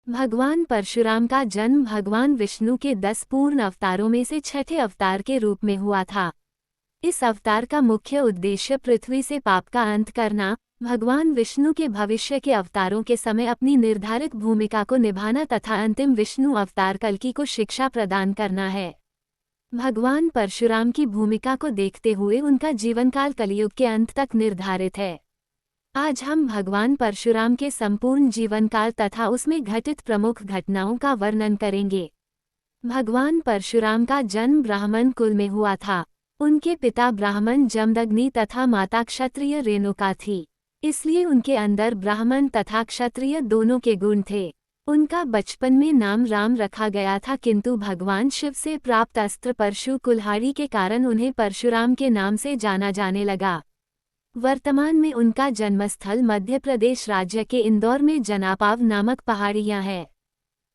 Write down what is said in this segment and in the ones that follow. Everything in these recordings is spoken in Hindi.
भगवान परशुराम का जन्म भगवान विष्णु के 10 पूर्ण अवतारों में से छठे अवतार के रूप में हुआ था। इस अवतार का मुख्य उद्देश्य पृथ्वी से पाप का अंत करना, भगवान विष्णु के भविष्य के अवतारों के समय अपनी निर्धारित भूमिका को निभाना तथा अंतिम विष्णु अवतार कल्कि को शिक्षा प्रदान करना है। भगवान परशुराम की भूमिका को देखते हुए उनका जीवनकाल कलियुग के अंत तक निर्धारित है। आज हम भगवान परशुराम के संपूर्ण जीवनकाल तथा उसमें घटित प्रमुख घटनाओं का वर्णन करेंगे। भगवान परशुराम का जन्म ब्राह्मण कुल में हुआ था। उनके पिता ब्राह्मण जमदग्नि तथा माता क्षत्रिय रेणुका थी, इसलिए उनके अंदर ब्राह्मण तथा क्षत्रिय दोनों के गुण थे। उनका बचपन में नाम राम रखा गया था, किंतु भगवान शिव से प्राप्त अस्त्र परशु कुल्हाड़ी के कारण उन्हें परशुराम के नाम से जाना जाने लगा। वर्तमान में उनका जन्मस्थल मध्य प्रदेश राज्य के इंदौर में जनापाव नामक पहाड़ियां हैं।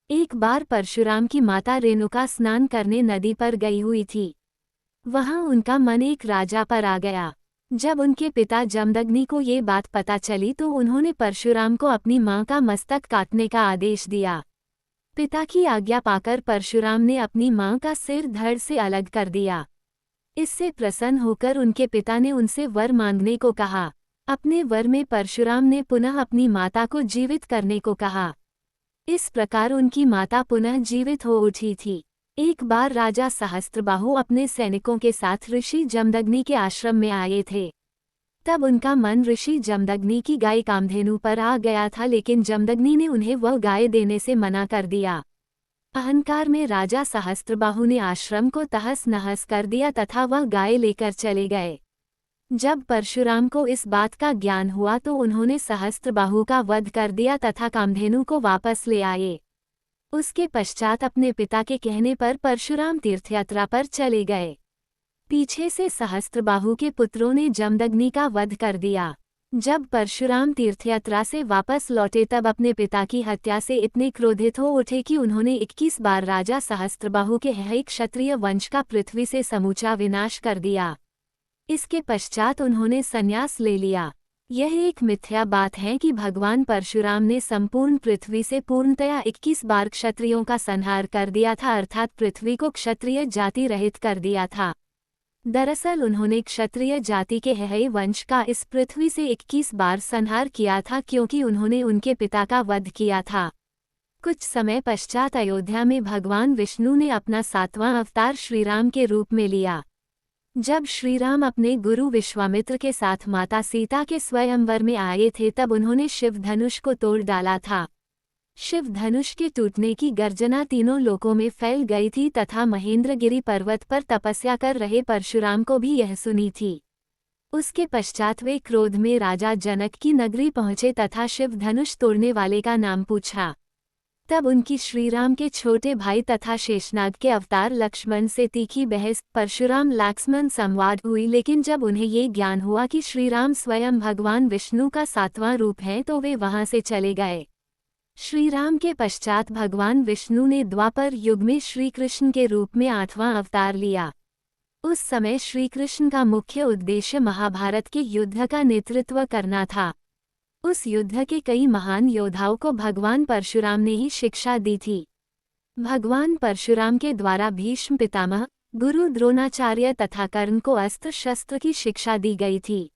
एक बार परशुराम की माता रेणुका स्नान करने नदी पर गई हुई थी। वहां उनका मन एक राजा पर आ गया। जब उनके पिता जमदग्नि को ये बात पता चली तो उन्होंने परशुराम को अपनी मां का मस्तक काटने का आदेश दिया। पिता की आज्ञा पाकर परशुराम ने अपनी मां का सिर धड़ से अलग कर दिया। इससे प्रसन्न होकर उनके पिता ने उनसे वर मांगने को कहा। अपने वर में परशुराम ने पुनः अपनी माता को जीवित करने को कहा। इस प्रकार उनकी माता पुनः जीवित हो उठी थी। एक बार राजा सहस्त्रबाहु अपने सैनिकों के साथ ऋषि जमदग्नि के आश्रम में आए थे। तब उनका मन ऋषि जमदग्नि की गाय कामधेनु पर आ गया था, लेकिन जमदग्नि ने उन्हें वह गाय देने से मना कर दिया। अहंकार में राजा सहस्त्रबाहु ने आश्रम को तहस नहस कर दिया तथा वह गाय लेकर चले गए। जब परशुराम को इस बात का ज्ञान हुआ तो उन्होंने सहस्त्रबाहु का वध कर दिया तथा कामधेनु को वापस ले आए। उसके पश्चात अपने पिता के कहने पर परशुराम तीर्थयात्रा पर चले गए। पीछे से सहस्त्रबाहु के पुत्रों ने जमदग्नि का वध कर दिया। जब परशुराम तीर्थयात्रा से वापस लौटे तब अपने पिता की हत्या से इतने क्रोधित हो उठे कि उन्होंने 21 बार राजा सहस्त्रबाहु के है क्षत्रिय वंश का पृथ्वी से समूचा विनाश कर दिया। इसके पश्चात उन्होंने संन्यास ले लिया। यह एक मिथ्या बात है कि भगवान परशुराम ने संपूर्ण पृथ्वी से पूर्णतया 21 बार क्षत्रियों का संहार कर दिया था, अर्थात पृथ्वी को क्षत्रिय जाति रहित कर दिया था। दरअसल उन्होंने क्षत्रिय जाति के है वंश का इस पृथ्वी से 21 बार संहार किया था, क्योंकि उन्होंने उनके पिता का वध किया था। कुछ समय पश्चात अयोध्या में भगवान विष्णु ने अपना 7वां अवतार श्रीराम के रूप में लिया। जब श्रीराम अपने गुरु विश्वामित्र के साथ माता सीता के स्वयंवर में आए थे तब उन्होंने शिव धनुष को तोड़ डाला था। शिव धनुष के टूटने की गर्जना तीनों लोकों में फैल गई थी तथा महेंद्रगिरी पर्वत पर तपस्या कर रहे परशुराम को भी यह सुनी थी। उसके पश्चात वे क्रोध में राजा जनक की नगरी पहुंचे तथा शिव धनुष तोड़ने वाले का नाम पूछा। तब उनकी श्रीराम के छोटे भाई तथा शेषनाग के अवतार लक्ष्मण से तीखी बहस परशुराम लक्ष्मण संवाद हुई, लेकिन जब उन्हें ये ज्ञान हुआ कि श्रीराम स्वयं भगवान विष्णु का 7वां रूप है तो वे वहां से चले गए। श्रीराम के पश्चात भगवान विष्णु ने द्वापर युग में श्रीकृष्ण के रूप में 8वां अवतार लिया। उस समय श्रीकृष्ण का मुख्य उद्देश्य महाभारत के युद्ध का नेतृत्व करना था। उस युद्ध के कई महान योद्धाओं को भगवान परशुराम ने ही शिक्षा दी थी। भगवान परशुराम के द्वारा भीष्म पितामह, गुरु द्रोणाचार्य तथा कर्ण को अस्त्र शस्त्र की शिक्षा दी गई थी।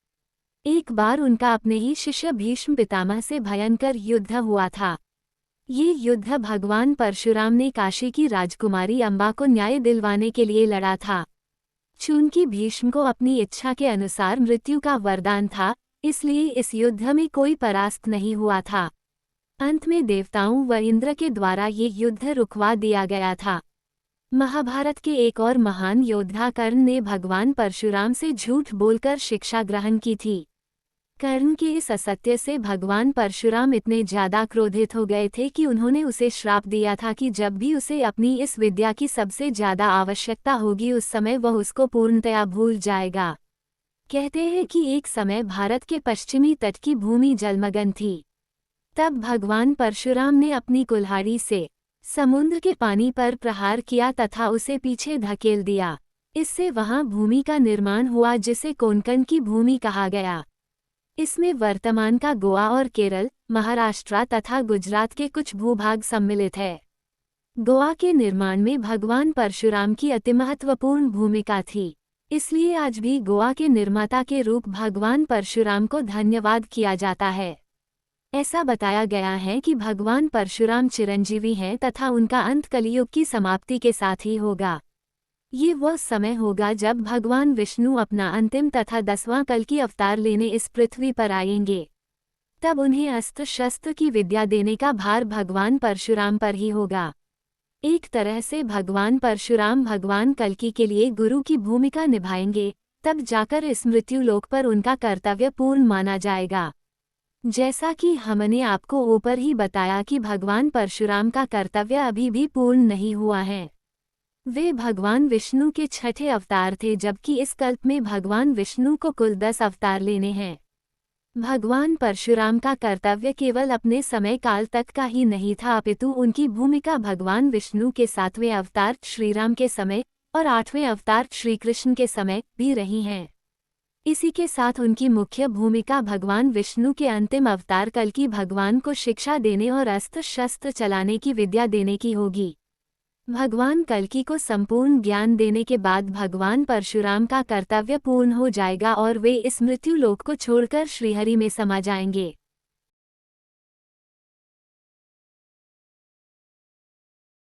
एक बार उनका अपने ही शिष्य भीष्म पितामह से भयंकर युद्ध हुआ था। ये युद्ध भगवान परशुराम ने काशी की राजकुमारी अम्बा को न्याय दिलवाने के लिए लड़ा था। चूंकि भीष्म को अपनी इच्छा के अनुसार मृत्यु का वरदान था, इसलिए इस युद्ध में कोई परास्त नहीं हुआ था। अंत में देवताओं व इंद्र के द्वारा ये युद्ध रुकवा दिया गया था। महाभारत के एक और महान योद्धा कर्ण ने भगवान परशुराम से झूठ बोलकर शिक्षा ग्रहण की थी। कर्ण के इस असत्य से भगवान परशुराम इतने ज्यादा क्रोधित हो गए थे कि उन्होंने उसे श्राप दिया था कि जब भी उसे अपनी इस विद्या की सबसे ज्यादा आवश्यकता होगी उस समय वह उसको पूर्णतया भूल जाएगा। कहते हैं कि एक समय भारत के पश्चिमी तट की भूमि जलमग्न थी। तब भगवान परशुराम ने अपनी कुल्हाड़ी से समुद्र के पानी पर प्रहार किया तथा उसे पीछे धकेल दिया। इससे वहां भूमि का निर्माण हुआ जिसे कोंकण की भूमि कहा गया। इसमें वर्तमान का गोवा और केरल, महाराष्ट्र तथा गुजरात के कुछ भूभाग सम्मिलित है। गोवा के निर्माण में भगवान परशुराम की अति महत्वपूर्ण भूमिका थी, इसलिए आज भी गोवा के निर्माता के रूप भगवान परशुराम को धन्यवाद किया जाता है। ऐसा बताया गया है कि भगवान परशुराम चिरंजीवी हैं तथा उनका अंत कलियुग की समाप्ति के साथ ही होगा। ये वह समय होगा जब भगवान विष्णु अपना अंतिम तथा 10वां कल्कि अवतार लेने इस पृथ्वी पर आएंगे। तब उन्हें अस्त्र शस्त्र की विद्या देने का भार भगवान परशुराम पर ही होगा। एक तरह से भगवान परशुराम भगवान कल्कि के लिए गुरु की भूमिका निभाएंगे, तब जाकर इस मृत्युलोक पर उनका कर्तव्य पूर्ण माना जाएगा। जैसा कि हमने आपको ऊपर ही बताया कि भगवान परशुराम का कर्तव्य अभी भी पूर्ण नहीं हुआ है। वे भगवान विष्णु के छठे अवतार थे, जबकि इस कल्प में भगवान विष्णु को कुल 10 अवतार लेने हैं। भगवान परशुराम का कर्तव्य केवल अपने समय काल तक का ही नहीं था, अपितु उनकी भूमिका भगवान विष्णु के 7वें अवतार श्रीराम के समय और 8वें अवतार श्री कृष्ण के समय भी रही हैं। इसी के साथ उनकी मुख्य भूमिका भगवान विष्णु के अंतिम अवतार कल्कि भगवान को शिक्षा देने और अस्त्र शस्त्र चलाने की विद्या देने की होगी। भगवान कल्कि को संपूर्ण ज्ञान देने के बाद भगवान परशुराम का कर्तव्य पूर्ण हो जाएगा और वे इस मृत्युलोक को छोड़कर श्रीहरि में समा जाएंगे।